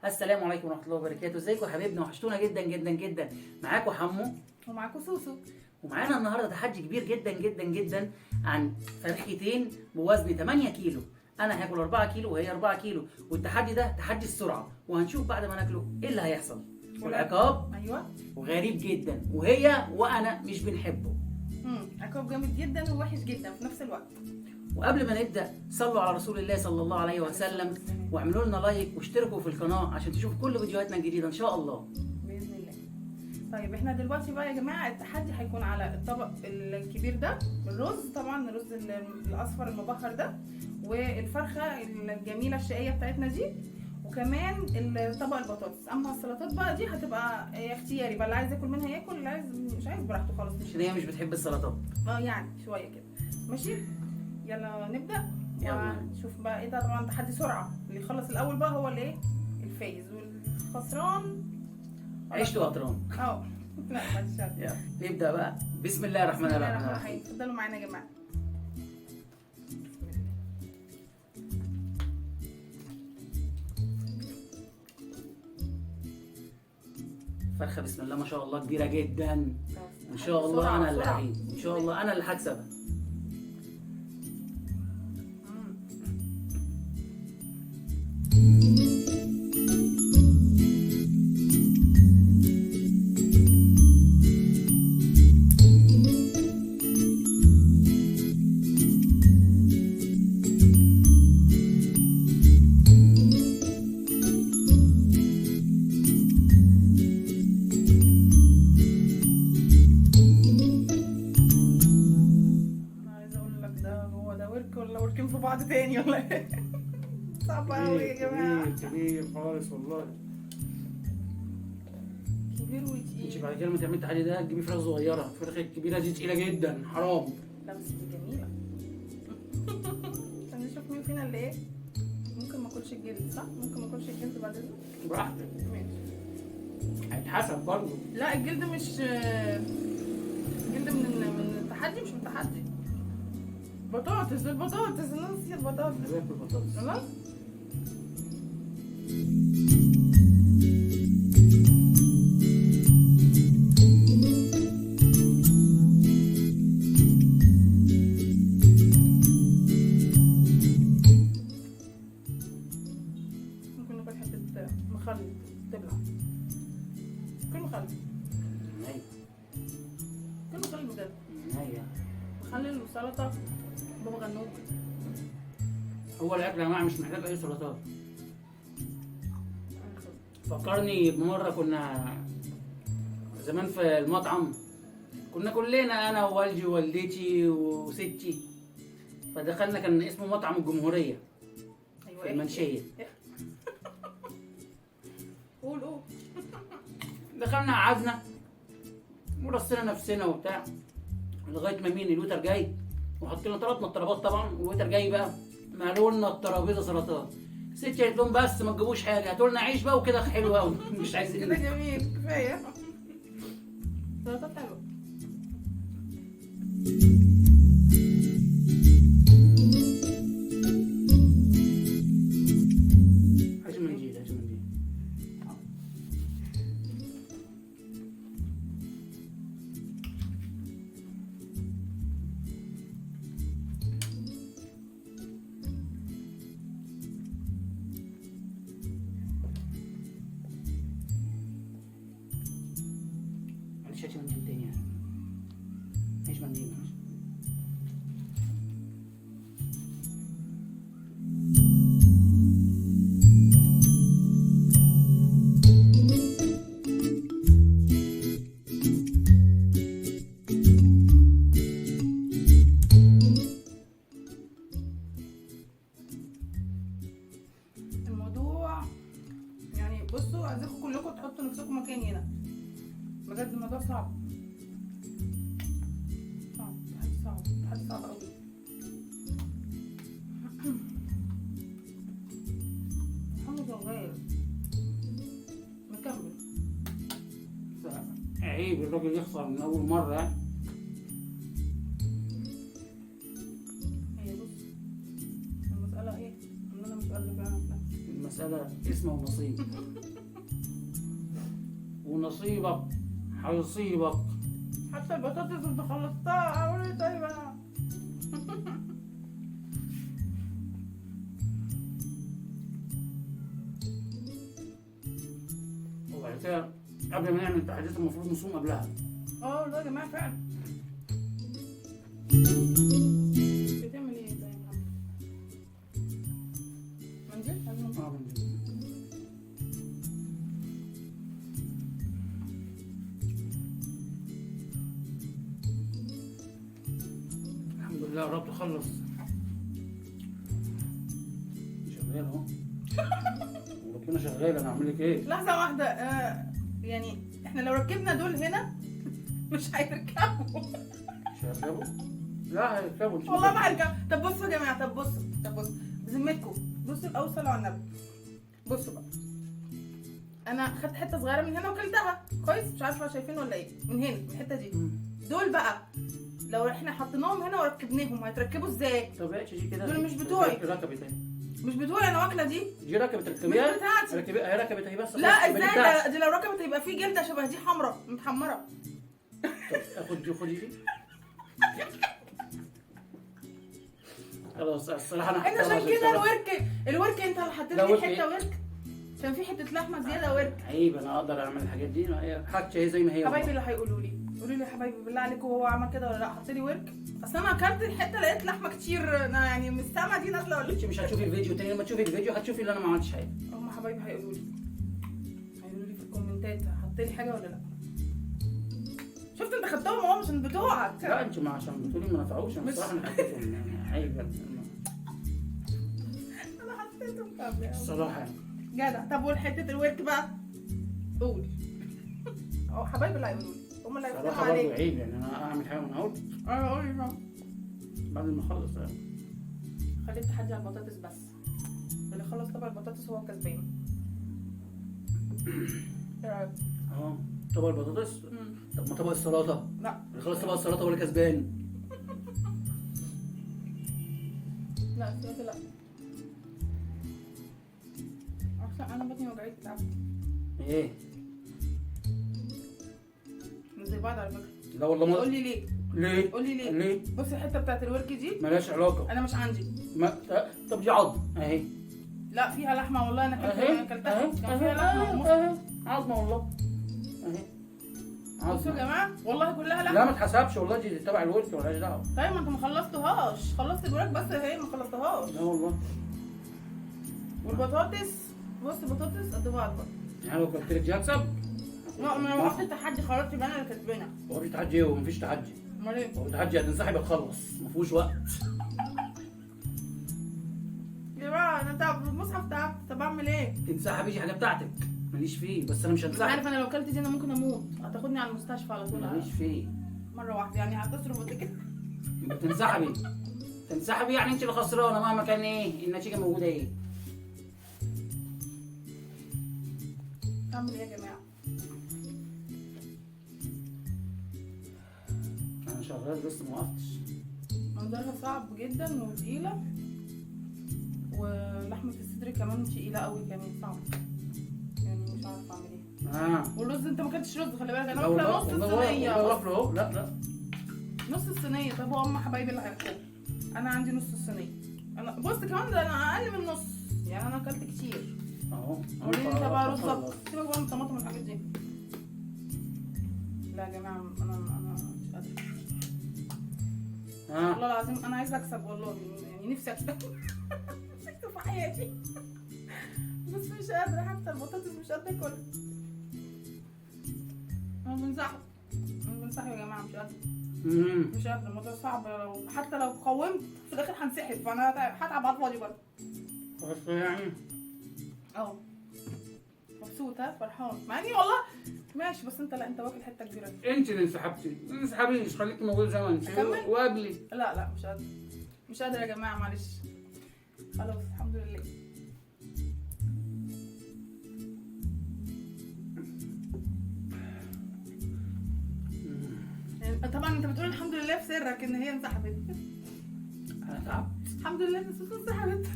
السلام عليكم ورحمه الله وبركاته. ازيكم يا حبايبنا؟ وحشتونا جدا جدا جدا. معاكم حمو ومعاكم سوسو. ومعانا النهارده تحدي كبير جدا جدا جدا عن فرختين بوزن 8 كيلو. انا هاكل 4 كيلو وهي 4 كيلو، والتحدي ده تحدي السرعه، وهنشوف بعد ما ناكله ايه اللي هيحصل. والعقاب ايوه غريب جدا، وهي وانا مش بنحبه. عقاب جامد جدا ووحش جدا في نفس الوقت. وقبل ما نبدا صلوا على رسول الله صلى الله عليه وسلم، واعملوا لنا لايك واشتركوا في القناه عشان تشوفوا كل فيديوهاتنا الجديده ان شاء الله باذن الله. طيب احنا دلوقتي بقى يا جماعه التحدي هيكون على الطبق الكبير ده، الرز طبعا، الرز الاصفر المبخر ده، والفرخه الجميله الشقيه بتاعتنا دي، وكمان طبق البطاطس. اما السلطات بقى دي هتبقى اختياري بقى، اللي عايز ياكل منها ياكل، اللي عايز مش عايز براحته خالص. عشان هي مش بتحب السلطات. يعني شويه كده ماشي. يلا نبدا. يلا نشوف بقى ايه ده. طبعا تحدي سرعه، اللي يخلص الاول بقى هو اللي ايه الفايز، والخسران عيشت وقطران. لا ماشي. يلا نبدا بقى. بسم الله الرحمن الرحيم. اتفضلوا معانا يا جماعه. فرخه بسم الله ما شاء الله كبيره جدا، ان شاء الله انا اللي هعيد، ان شاء الله انا اللي هكسبها. ولا وركين في بعض تاني ولا ايه؟ صعب قوي يا جماعه. كبير خالص والله. كبير وتقيل. انت بعد كده لما تعملي التحدي ده تجيبي فراخ صغيره، الفراخ الكبيره دي تقيله جدا حرام. لا بس دي جميله. عشان نشوف مين فينا اللي ايه. ممكن ما اكلش الجلد، صح؟ ممكن ما اكلش الجلد بعد اذنك. براحتك. ماشي. هيتحسب برضه. لا الجلد مش الجلد من التحدي، مش من التحدي. بطاطس، البطاطس انا نسيت البطاطس. انا باكل بطاطس. خلاص. ممكن ناكل حته مخلل تبلع. كل مخلل. ناي. كل مخلل بجد. ناي. مخلل وسلطه بابا غنوج. هو الاكل يا جماعه مش محتاج اي سلطات. فكرني بمره كنا زمان في المطعم، كنا كلنا انا ووالدي ووالدتي وستي، فدخلنا كان اسمه مطعم الجمهوريه في المنشيه. قول. دخلنا قعدنا ورصينا نفسنا وبتاع لغايه ما مين الويتر جاي، وحطينا طلبنا الطلبات طبعا، والويتر جاي بقى مالوا لنا الترابيزه سلطات. ستي قالت لهم بس ما تجيبوش حاجه، هاتوا لنا عيش بقى وكده حلو قوي. مش عايزين كده جميل كفايه. سلطات حلوه. عايز منديل، عايز منديل. معلش هاتي منديل تاني يعني. عايز منديل معلش. الموضوع يعني بصوا، عايزاكم كلكم تحطوا نفسكم مكاني هنا. بجد الموضوع صعب. تحدي صعب قوي. محمد صغير مكمل. عيب الراجل يخسر من اول مره. هي بص، المسألة ايه؟ ان انا مش قادرة فعلا. المساله اسم ونصيب. ونصيبك هيصيبك. حتى البطاطس انت خلصتها، اعمل ايه طيب انا؟ وبعد كده قبل ما نعمل التحديث المفروض نصوم قبلها. اه والله يا جماعه فعلا. بتعمل ايه انت يا محمد؟ منزل؟ الحمد لله قربت اخلص. شغال اهو. وربنا شغال، انا اعمل لك ايه؟ لحظه واحده، يعني احنا لو ركبنا دول هنا مش هيركبوا. مش هيركبوا؟ لا هيركبوا. والله ما هيركبوا. طب بصوا يا جماعه، طب بصوا بذمتكم، بصوا الاول صلوا على النبي. بصوا بقى، انا خدت حته صغيره من هنا وكلتها كويس، مش عارفه شايفين ولا ايه، من هنا من الحته دي. دول بقى لو احنا حطيناهم هنا وركبناهم هيتركبوا ازاي؟ طب ايش دي كده؟ دول مش بتوعي. ركبت اهي. مش بتوعي، انا واكله دي. دي ركبت مش ركبيها؟ بتاعتي. هي ركبت اهي بس. لا ازاي دي لو ركبت هيبقى في جلده شبه دي حمراء متحمره. طب خد دي خدي دي. خلاص الصراحه انا انت عشان كده الورك انت اللي حطيت لي حته ورك. كان في حته لحمه زياده ورك. عيب، انا اقدر اعمل الحاجات دي، حاجتي هي زي ما هي. حبايبي اللي هيقولوا لي، قولوا لي يا حبايبي بالله عليكم هو عمل كده ولا لا؟ حط لي ورك. اصل انا اكلت الحته لقيت لحمه كتير، أنا يعني من السما دي نازله ولا انت مش هتشوفي الفيديو تاني، لما تشوفي الفيديو هتشوفي ان انا ما عملتش حاجه. هم حبايبي هيقولوا لي في الكومنتات حط لي حاجه ولا لا. شفت انت خدتهم اهو عشان بتوعك. لا انت ما عشان بتقولي ما نفعوش، انا الصراحه انا حطيتهم يعني عيب انا حطيتهم الصراحه يعني. جدع. طب والحته الورك بقى قول. اهو حبايبي اللي هيقولوا لي، هم اللي هيقولوا صراحه برضه عليك. عيب يعني انا اعمل حاجه وانا قلت انا قولي بعد ما اخلص يعني. خلي التحدي على البطاطس بس، اللي خلص طبق البطاطس هو كسبان. ايه رايك؟ اه طبق البطاطس. طب ما طبق السلطه؟ لا اللي خلص طبق السلطه هو اللي كسبان. لا السلطه لا. عشان انا بطني وجعتني تعبت. ايه؟ مش زي بعض على فكره. لا والله ما قول لي ليه؟ ليه؟ قول لي ليه؟ ليه؟ بص الحته بتاعت الورك دي ملهاش علاقه. انا مش عندي. طب دي عظم اهي. لا فيها لحمه والله، انا اهي اكلتها اهي كان فيها لحمه. اهي عظمه والله اهي. بصوا يا جماعه والله كلها لحمه. لا ما اتحسبش والله، دي تبع الورك مالهاش دعوه. طيب ما انت ما خلصتهاش، خلصت الورك بس هي ما خلصتهاش. لا والله. والبطاطس بص البطاطس قد بعض برضه. يعني لو قلت لك دي هكسب؟ لا ما انا وقت التحدي خرجت يبقى انا اللي كسبانه. هو في تحدي ايه ومفيش تحدي؟ امال ايه؟ هو التحدي هتنسحب هتخلص، ما فيهوش وقت. يا جماعه انا تعبت المصحف تعبت، طب اعمل ايه؟ تنسحبي دي حاجه بتاعتك، ماليش فيه، بس انا مش انت هنسحب. عارف انا لو كلت دي انا ممكن اموت، هتاخدني على المستشفى على طول. ماليش فيه. مره واحده يعني هتصرف قد كده. تنسحبي تنسحبي يعني انت اللي خسرانه مهما كان ايه النتيجه موجوده ايه. اعمل ايه يا جماعه؟ انا شغال لسه ما وقفتش. منظرها صعب جدا وتقيله، ولحمه الصدر كمان تقيله قوي كمان صعب، يعني مش عارفه اعمل ايه. والرز انت ما كلتش رز، خلي بالك انا واكله نص الصينيه. اهو لا نص الصينيه. طب هو هم حبايبي اللي هياكلوا، انا عندي نص الصينيه. انا بص كمان ده انا اقل من نص، يعني انا اكلت كتير. اهو. وريني انت بقى رزك، سيبك بقى من الطماطم والحاجات دي. لا يا جماعه انا مش قادره. والله العظيم انا عايزه اكسب والله، يعني نفسي اكسب. نفسي اكسب في حياتي. بس مش قادره، حتى البطاطس مش قادره اكلها. انا بنسحب يا جماعه، مش قادره. مش قادره، الموضوع صعب. حتى لو قومت في الاخر هنسحب، فانا هتعب على الفاضي برضه. بس يعني مبسوطه فرحان مع اني والله ماشي، بس انت لا انت واكل حته كبيره. انت اللي انسحبتي، ما تنسحبيش، خليكي موجوده زي ما انت وقبلي. لا مش قادره يا جماعه، معلش خلاص الحمد لله. طبعا انت بتقول الحمد لله في سرك ان هي انسحبت. انا تعبت الحمد لله ان الصوص انسحبت.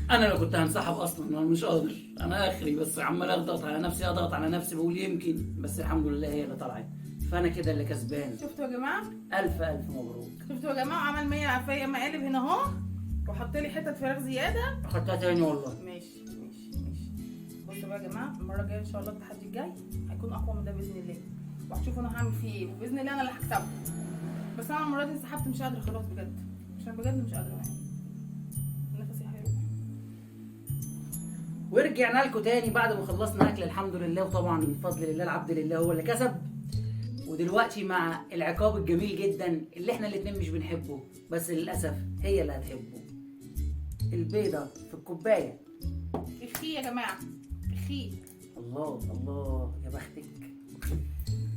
انا لو كنت هنسحب اصلا انا مش قادر، انا اخري بس عمال اضغط على نفسي بقول يمكن، بس الحمد لله هي اللي طلعت، فانا كده اللي كسبان. شفتوا يا جماعه؟ الف الف مبروك. شفتوا يا جماعه؟ عمل 100 فيا مقالب هنا اهو، وحط لي حته فراخ زياده. اخدتها تاني والله. ماشي. بصوا بقى يا جماعه، المره الجايه ان شاء الله التحدي الجاي هيكون اقوى من ده باذن الله، وهتشوفوا انا هعمل فيه ايه، وباذن الله انا اللي هكسبه. بس انا المره دي انسحبت، مش قادره خلاص بجد، عشان بجد مش قادره يعني، نفسي هيروح. ورجعنا لكم تاني بعد ما خلصنا اكل الحمد لله، وطبعا الفضل لله العبد لله هو اللي كسب. ودلوقتي مع العقاب الجميل جدا اللي احنا الاتنين مش بنحبه، بس للاسف هي اللي هتحبه. البيضه في الكوبايه. اخي يا جماعه، اخي. الله الله يا بختك.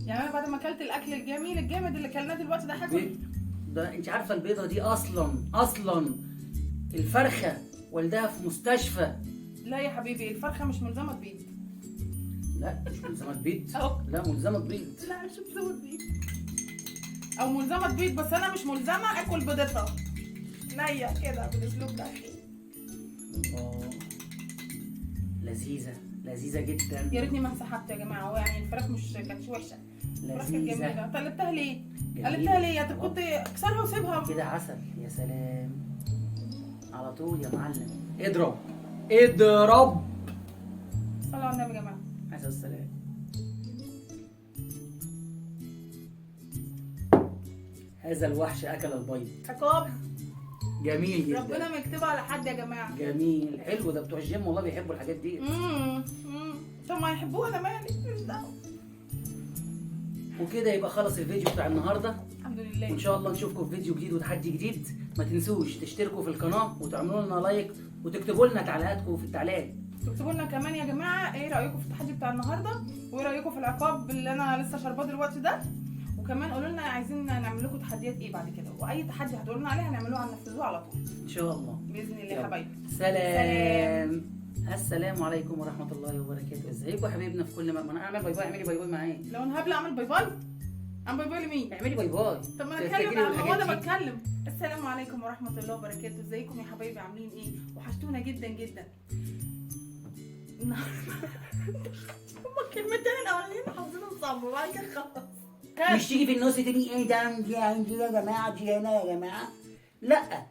يعني انا بعد ما اكلت الاكل الجميل الجامد اللي كلناه دلوقتي ده هاكل؟ ده انت عارفه البيضه دي اصلا الفرخه والدها في مستشفى. لا يا حبيبي، الفرخه مش ملزمه تبيض. لا مش ملزمه تبيض. أهو. لا ملزمه تبيض. لا مش ملزمه تبيض، او ملزمه تبيض بس انا مش ملزمه اكل بيضتها نيه كده بالاسلوب ده. اخي الله، لذيذه جدا. يا ريتني ما انسحبت يا جماعه، هو يعني الفراخ مش كانتش وحشه، الفراخ كانت لذيذه جميله. قلبتها ليه؟ جميلة. قلبتها ليه؟ انت كنت اكسرها وسيبها كده عسل. يا سلام على طول يا معلم. اضرب. صلوا على النبي يا جماعه. عليه السلام. هذا الوحش اكل البيض. عقاب جميل جدا. ربنا ما يكتبها على حد يا جماعه. جميل حلو، ده بتوع الجيم والله بيحبوا الحاجات دي. طب ما يحبوها، انا مالي، مش دعوه. وكده يبقى خلص الفيديو بتاع النهارده. الحمد لله. وان شاء الله نشوفكم في فيديو جديد وتحدي جديد. ما تنسوش تشتركوا في القناه وتعملوا لنا لايك وتكتبوا لنا تعليقاتكم في التعليقات. تكتبوا لنا كمان يا جماعه ايه رايكم في التحدي بتاع النهارده، وايه رايكم في العقاب اللي انا لسه شارباه دلوقتي ده، وكمان قولوا لنا عايزين نعمل لكم تحديات ايه بعد كده، واي تحدي هتقولوا لنا عليه هنعملوه هننفذوه على طول ان شاء الله باذن الله يا حبايبي. سلام. السلام عليكم ورحمه الله وبركاته. ازيكم يا حبايبنا في كل ما انا اعمل باي باي. اعملي باي باي معايا. لو انا هبله اعمل باي باي. اعمل باي باي لمين؟ اعملي باي باي. طب ما انا اتكلم، هو انا بتكلم. السلام عليكم ورحمه الله وبركاته. ازيكم يا حبايبي، عاملين ايه؟ وحشتونا جدا جدا. هما الكلمتين الاولانيين حافظينهم صم، وبعد كده خلاص مش تيجي في النص تاني ايه ده؟ دي يا جماعه، دي هنا يا جماعه. لا